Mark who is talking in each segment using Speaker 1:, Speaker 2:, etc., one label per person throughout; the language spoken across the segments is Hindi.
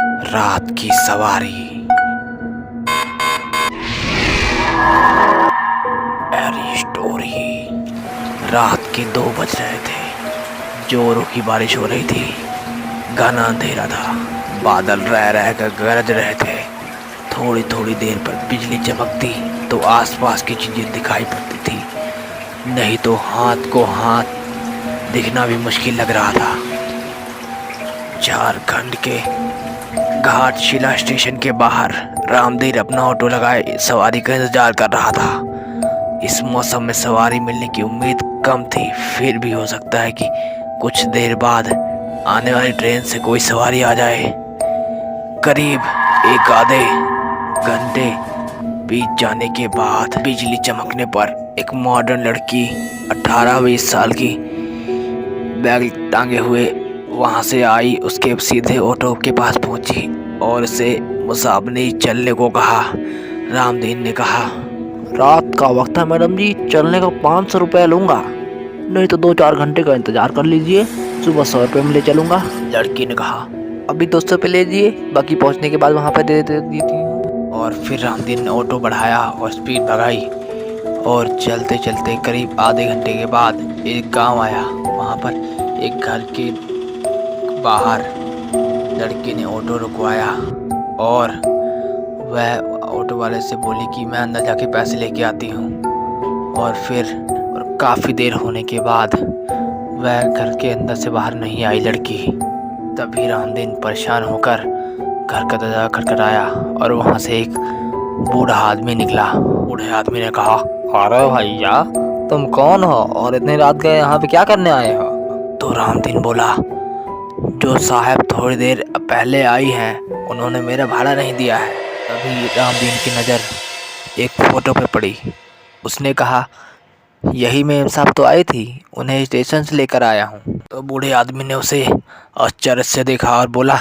Speaker 1: रात की सवारी। एरी स्टोरी। रात के 2 बज रहे थे। जोरों की बारिश हो रही थी। घना अंधेरा था। बादल रह रह कर गरज रहे थे। थोड़ी थोड़ी देर पर बिजली चमकती तो आसपास की चीजें दिखाई पड़ती थी, नहीं तो हाथ को हाथ दिखना भी मुश्किल लग रहा था। झारखंड के घाटशिला स्टेशन के बाहर रामधीर अपना ऑटो लगाए सवारी का इंतजार कर रहा था। इस मौसम में सवारी मिलने की उम्मीद कम थी, फिर भी हो सकता है कि कुछ देर बाद आने वाली ट्रेन से कोई सवारी आ जाए। करीब एक आधे घंटे बीत जाने के बाद बिजली चमकने पर एक मॉडर्न लड़की 18-20 साल की बैग टांगे हुए वहां से आई। उसके सीधे ऑटो के पास पहुंची और उसे मुसाफिरी चलने को कहा। रामदीन ने कहा,
Speaker 2: रात का वक्त है मैडम जी, चलने का 500 रुपया लूँगा, नहीं तो 2-4 घंटे का इंतजार कर लीजिए, सुबह 100 रुपये में ले चलूँगा।
Speaker 1: लड़की ने कहा।
Speaker 2: अभी 200 रुपये ले लीजिए, बाकी पहुँचने के बाद वहाँ पर दे देती हूँ।
Speaker 1: और फिर रामदीन ने ऑटो बढ़ाया और स्पीड भगाई और चलते चलते करीब आधे घंटे के बाद एक गांव आया। वहाँ पर एक घर के बाहर लड़की ने ऑटो रुकवाया और वह ऑटो वाले से बोली कि मैं अंदर जाके पैसे लेके आती हूँ। और फिर काफ़ी देर होने के बाद वह घर के अंदर से बाहर नहीं आई लड़की। तभी रामदीन परेशान होकर घर का दरवाजा खटखटाया और वहाँ से एक बूढ़ा आदमी निकला। बूढ़े आदमी ने कहा,
Speaker 2: अरे भैया, तुम कौन हो और इतनी रात गए यहाँ पे क्या करने आए हो?
Speaker 1: तो रामदीन बोला, जो साहब थोड़ी देर पहले आई हैं उन्होंने मेरा भाड़ा नहीं दिया है। तभी रामदीन की नज़र एक फ़ोटो पे पड़ी। उसने कहा, यही मेम साहब तो आई थी, उन्हें स्टेशन से लेकर आया हूँ। तो बूढ़े आदमी ने उसे आश्चर्य से देखा और बोला,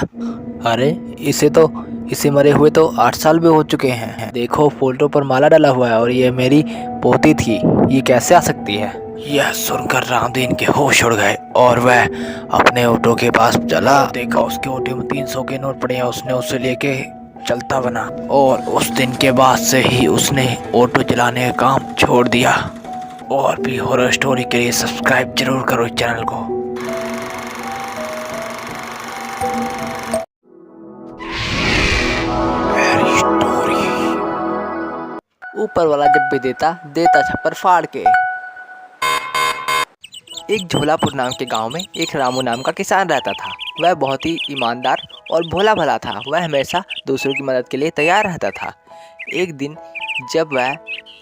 Speaker 2: अरे इसे मरे हुए तो 8 साल भी हो चुके हैं। देखो फोटो पर माला डाला हुआ है और ये मेरी पोती थी, ये कैसे आ सकती है?
Speaker 1: यह सुनकर रामदीन के होश उड़ गए और वह अपने ऑटो के पास चला। देखा उसके ऑटो में 300 के नोट पड़े हैं। उसने उसे लेके चलता बना और उस दिन के बाद से ही उसने ऑटो चलाने का काम छोड़ दिया। और भी हॉरर स्टोरी के लिए सब्सक्राइब जरूर करो इस चैनल को।
Speaker 2: ऊपर वाला जब भी देता देता छप्पर फाड़ के। एक झोलापुर नाम के गांव में एक रामू नाम का किसान रहता था। वह बहुत ही ईमानदार और भोला भला था। वह हमेशा दूसरों की मदद के लिए तैयार रहता था। एक दिन जब वह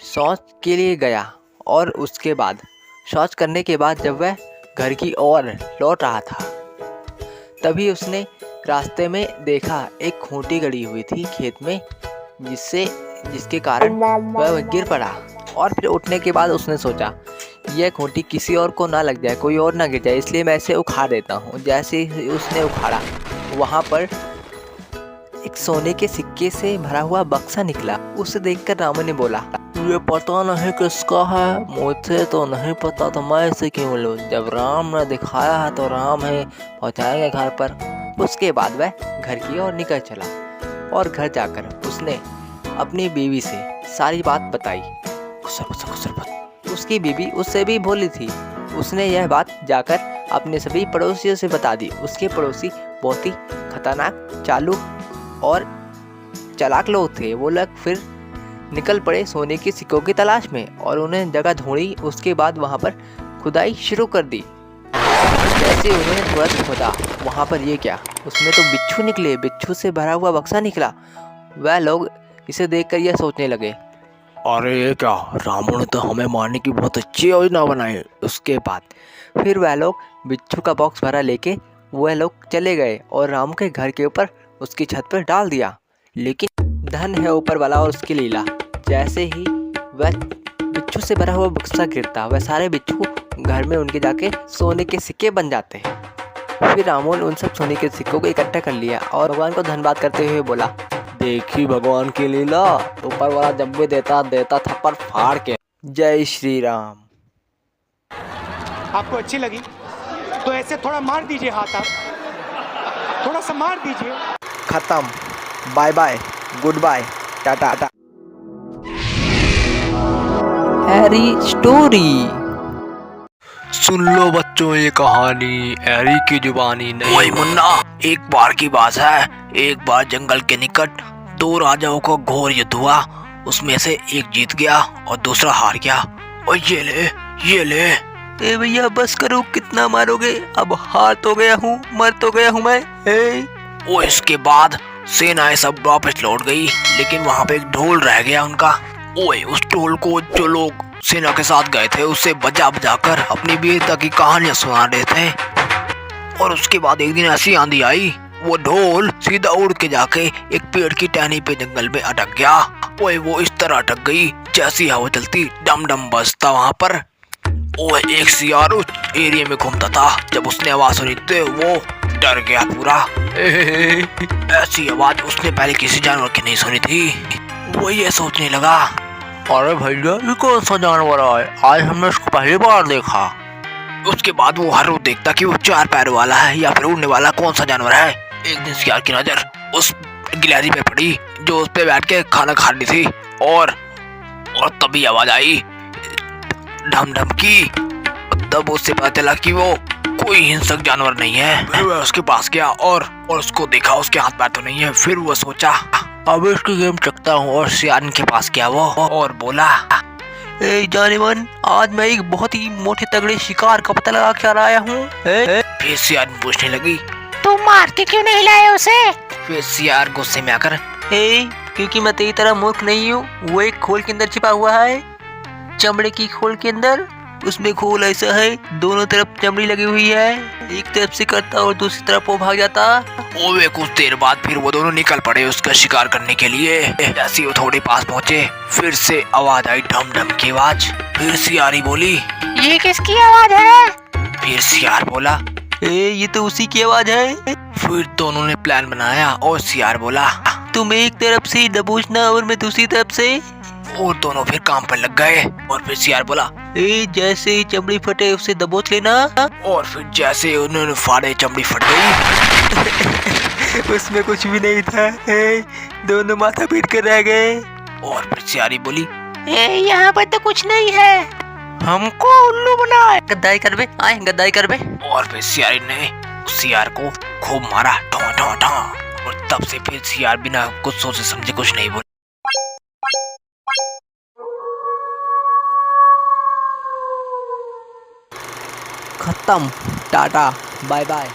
Speaker 2: शौच के लिए गया और उसके बाद शौच करने के बाद जब वह घर की ओर लौट रहा था, तभी उसने रास्ते में देखा एक खूंटी गड़ी हुई थी खेत में, जिसके कारण वह गिर पड़ा। और फिर उठने के बाद उसने सोचा, यह खूंटी किसी और को ना लग जाए, कोई और ना गिर जाए, इसलिए मैं इसे उखाड़ देता हूँ। जैसे ही उसने उखाड़ा, वहाँ पर एक सोने के सिक्के से भरा हुआ बक्सा निकला। उसे देखकर रामू ने बोला, ये पता नहीं किसका है, मुझे तो नहीं पता, तो मैं इसे क्यों लूँ? जब राम ने दिखाया है तो राम है, पहुँचाएंगे घर पर। उसके बाद वह घर की ओर निकल चला और घर जाकर उसने अपनी बीवी से सारी बात बताई। उसकी बीवी उससे भी भोली थी। उसने यह बात जाकर अपने सभी पड़ोसियों से बता दी। उसके पड़ोसी बहुत ही खतरनाक, चालू और चालाक लोग थे। वो लोग फिर निकल पड़े सोने के सिक्कों की तलाश में और उन्हें जगह ढूंढी। उसके बाद वहाँ पर खुदाई शुरू कर दी। जैसे उन्होंने तुरंत खोदा, वहाँ पर ये क्या, उसमें तो बिच्छू निकले, बिच्छू से भरा हुआ बक्सा निकला। वह लोग इसे देखकर यह सोचने लगे,
Speaker 1: अरे ये क्या, रामू ने तो हमें मारने की बहुत अच्छी योजना बनाई।
Speaker 2: उसके बाद फिर वह लोग बिच्छू का बॉक्स भरा लेके वह लोग चले गए और रामू के घर के ऊपर उसकी छत पर डाल दिया। लेकिन धन है ऊपर वाला और उसकी लीला। जैसे ही वह बिच्छू से भरा हुआ बक्सा गिरता, वह सारे बिच्छू घर में उनके जाके सोने के सिक्के बन जाते हैं। फिर रामू ने उन सब सोने के सिक्कों को इकट्ठा कर लिया और भगवान को धन्यवाद करते हुए बोला, देखी भगवान की लीला, ऊपर वाला जब भी देता थप्पड़ फाड़ के। जय श्री राम।
Speaker 3: आपको अच्छी लगी तो ऐसे थोड़ा मार दीजिए हाथ, आप थोड़ा सा मार दीजिए।
Speaker 2: खत्म। Bye bye, goodbye, tata tata. Harry story.
Speaker 1: सुन लो बच्चों ये कहानी हैरी की जुबानी नहीं। ओए मुन्ना, एक बार की बात है, एक बार जंगल के निकट दो राजाओं का घोर युद्ध हुआ। उसमें से एक जीत गया और दूसरा हार गया। और ये ले, ये ले।
Speaker 2: ए भैया बस करो, कितना मारोगे? अब हार तो गया हूँ, मर तो गया हूँ मैं।
Speaker 1: और इसके बाद सेनाएं सब वापस लौट गई, लेकिन वहाँ पे एक ढोल रह गया उनका। ओए उस ढोल को जो लोग सेना के साथ गए थे उससे बजा बजा कर अपनी वीरता की कहानियां सुना रहे थे। और उसके बाद एक दिन ऐसी आंधी आई, वो ढोल सीधा उड़ के जाके एक पेड़ की टहनी पे जंगल में अटक गया। ओए वो इस तरह अटक गई जैसी हवा चलती डम डम बजता वहाँ पर। ओए एक सियार उस एरिया में घूमता था, जब उसने आवाज सुनी तो वो डर गया पूरा। ऐसी आवाज उसने पहले किसी जानवर की नहीं सुनी थी। वो ये सोचने लगा,
Speaker 2: अरे भैया ये कौन सा जानवर है? आज हमने इसको पहली बार देखा।
Speaker 1: उसके बाद वो हर रोज देखता कि वो चार पैरों वाला है या फिर उड़ने वाला कौन सा जानवर है। एक दिन सियार की नजर उस गिलहरी पे पड़ी जो उस पे बैठ के खाना खा रही थी। और तभी आवाज आई ढम ढम की। तब उससे पता चला कि वो कोई हिंसक जानवर नहीं है। फिर वह उसके पास गया और उसको देखा उसके हाथ पैर तो नहीं है। फिर वो सोचा अब इसकी गेम चखता हूँ, और सियार के पास गया वो और बोला,
Speaker 2: ए जानेमन, आज मैं एक बहुत ही मोटे तगड़े शिकार का पता लगा कर आया हूँ।
Speaker 1: फिर सियार पूछने लगी,
Speaker 3: तुम मार के क्यों नहीं लाए उसे?
Speaker 1: फिर सियार गुस्से में आकर,
Speaker 2: क्योंकि मैं तेरी तरह मूर्ख नहीं हूँ। वो एक खोल के अंदर छिपा हुआ है, चमड़े की खोल के अंदर। उसमें खोल ऐसा है, दोनों तरफ चमड़ी लगी हुई है। एक तरफ से करता और दूसरी तरफ वो भाग जाता।
Speaker 1: वे कुछ देर बाद फिर वो दोनों निकल पड़े उसका शिकार करने के लिए। जैसे वो थोड़े पास पहुँचे, फिर से आवाज आई ढम ढम की आवाज। फिर सियारी बोली,
Speaker 3: ये किसकी आवाज है?
Speaker 1: फिर सियार बोला,
Speaker 2: ये तो उसी की आवाज है।
Speaker 1: फिर दोनों ने प्लान बनाया और सियार बोला,
Speaker 2: तुम एक तरफ से दबोचना और मैं दूसरी तरफ से।
Speaker 1: और दोनों फिर काम पर लग गए। और फिर सियार बोला,
Speaker 2: जैसे ही चमड़ी फटे उसे दबोच लेना।
Speaker 1: और फिर जैसे उन्होंने फाड़े चमड़ी फट गई।
Speaker 2: उसमें कुछ भी नहीं था। दोनों माथा पीट कर रह गए।
Speaker 1: और फिर सियारी बोली,
Speaker 3: यहाँ पर तो कुछ नहीं है, हमको उल्लू बनाए।
Speaker 2: गद्दाई कर बे, आए गद्दाई कर बे।
Speaker 1: और फिर सियारी ने सियार को खूब मारा, ठो ठो ठो। और तब से फिर सियार बिना कुछ सोचे समझे कुछ नहीं बोला।
Speaker 2: खत्म, टाटा, बाय बाय।